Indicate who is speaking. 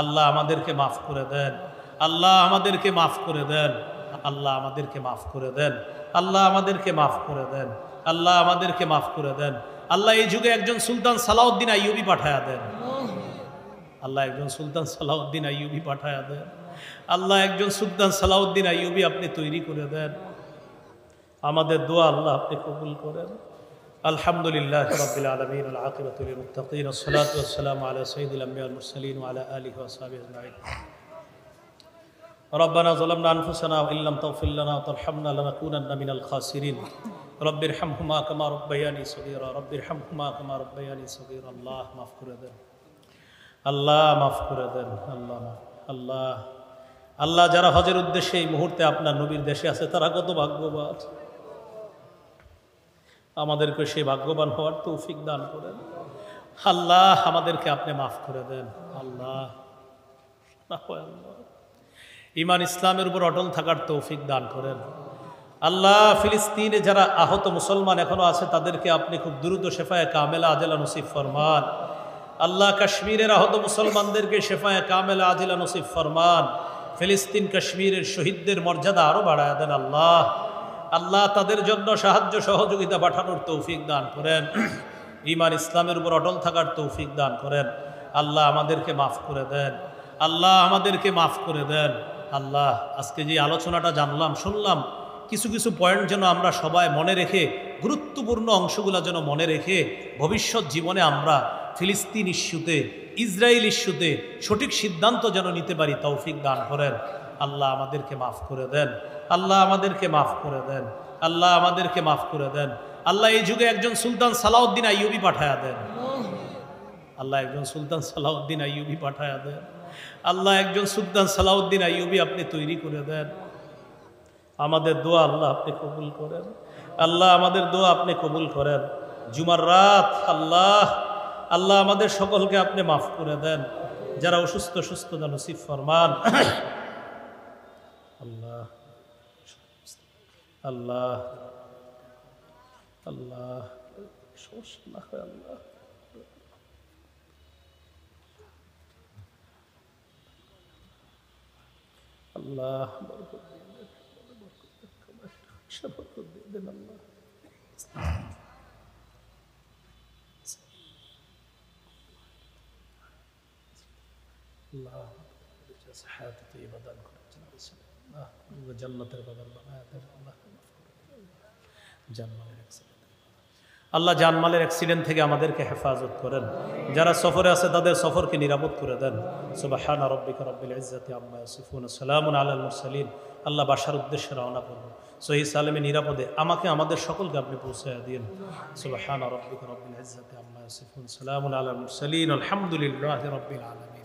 Speaker 1: আল্লাহ আমাদেরকে মাফ করে দেন, আল্লাহ আমাদেরকে মাফ করে দেন, আল্লাহ আমাদেরকে মাফ করে দেন, আল্লাহ আমাদেরকে মাফ করে দেন, আল্লাহ আমাদেরকে মাফ করে দেন। আল্লাহ এই যুগে একজন সুলতান সালাউদ্দিন আইয়ুবী পাঠায়া দেন, আল্লাহ একজন সুলতান সালাউদ্দিন আইয়ুবী পাঠায়া দেন, আল্লাহ একজন সুলতান সালাউদ্দিন আইয়ুবী আপনি তৈরি করে দেন। আমাদের দোয়া আল্লাহ আপনি কবুল করেন। আলহামদুলিল্লাহ রাব্বিল আলামিন ওয়াল আকিবাতু লিল মুত্তাকিন ওয়াসসালাতু ওয়াসসালামু আলা সাইয়্যিদিল আমবিয়া ওয়াল মুরসালিন ওয়া আলা আলিহি ওয়া সাহবিহি আজমাইন। রব্বানা যালামনা আনফুসানা ওয়া ইল্লাম তাগফির লানা ওয়া তারহামনা লানাকুনান্না মিনাল খাসিরিন। রব্বিরহামহুমা কামা রাব্বায়ানি সগীরা, রব্বিরহামহুমা কামা রাব্বায়ানি সগীরা। আল্লাহ মাফ করে দেন, আল্লাহ মাফ করে দেন, আল্লাহ আল্লাহ যারা হজের উদ্দেশ্যে এই মুহূর্তে আপনার নবীর দেশে আছে তারা কত ভাগ্যবান। আমাদেরকে সেই ভাগ্যবান হওয়ার তৌফিক দান করেন। আল্লাহ আমাদেরকে আপনি মাফ করে দেন। আল্লাহ ঈমান ইসলামের উপর অটল থাকার তৌফিক দান করেন। আল্লাহ ফিলিস্তিনে যারা আহত মুসলমান এখনো আছে তাদেরকে আপনি খুব দ্রুত শেফায়ে কামেলা আজেলা নসিব ফরমান। আল্লাহ কাশ্মীরের আহত মুসলমানদেরকে শেফায়ে কামেলা আজেলা নসিব ফরমান। ফিলিস্তিন কাশ্মীরের শহীদদের মর্যাদা আরো বাড়ায় দেন। আল্লাহ আল্লাহ তাদের জন্য সাহায্য সহযোগিতা পাঠানোর তৌফিক দান করেন। ঈমান ইসলামের উপর অটল থাকার তৌফিক দান করেন। আল্লাহ আমাদেরকে মাফ করে দেন, আল্লাহ আমাদেরকে মাফ করে দেন। আল্লাহ আজকে যে আলোচনাটা জানলাম শুনলাম, কিছু কিছু পয়েন্ট যেন আমরা সবাই মনে রেখে, গুরুত্বপূর্ণ অংশগুলো যেন মনে রেখে ভবিষ্যৎ জীবনে আমরা ফিলিস্তিন ইস্যুতে, ইসরায়েল ইস্যুতে সঠিক সিদ্ধান্ত যেন নিতে পারি তৌফিক দান করেন। আল্লাহ আমাদেরকে মাফ করে দেন, আল্লাহ আমাদেরকে মাফ করে দেন, আল্লাহ আমাদেরকে মাফ করে দেন। আল্লাহ এই যুগে একজন সুলতান সালাউদ্দিন আইয়ুবী পাঠায়া দেন, আল্লাহ একজন সুলতান সালাউদ্দিন আইয়ুবী পাঠায়া দেন, আল্লাহ একজন সুলতান সালাউদ্দিন আইয়ুবী আপনি তৈরি করে দেন। আমাদের দোয়া আল্লাহ আপনি কবুল করেন, আল্লাহ আমাদের দোয়া আপনি কবুল করেন। জুমার রাত আল্লাহ আল্লাহ আমাদের সকলকে আপনি মাফ করে দেন। যারা অসুস্থ সুস্থতা নসিব ফরমান। আল্লাহ আল্লাহ আল্লাহ সমস্যা না হয় আল্লাহ আল্লাহ বরকত দিয়ে দেন আল্লাহ। আল্লাহ হায়াতে তৈয়বা দান করেন, জান্নাতের বাগান বানায় দেন। আল্লাহ জানমালের অ্যাক্সিডেন্ট থেকে আমাদেরকে হেফাজত করেন। যারা সফরে আছে তাদের সফরকে নিরাপদ করে দেন। সুবহানা রাব্বিকা রাব্বিল ইজ্জাতি আম্মা ইয়াসিফুন, সালামুন আলাল মুরসালিন। আল্লাহ বাসার উদ্দেশ্যে রওনা করব, সহিহ সালেমে নিরাপদে আমাকে আমাদের সকলকে আপনি পৌঁছায়া দিন। সুবহানা রাব্বিকা রাব্বিল ইজ্জাতি আম্মা ইয়াসিফুন, সালামুন আলাল মুরসালিন, আলহামদুলিল্লাহি রাব্বিল আলামিন।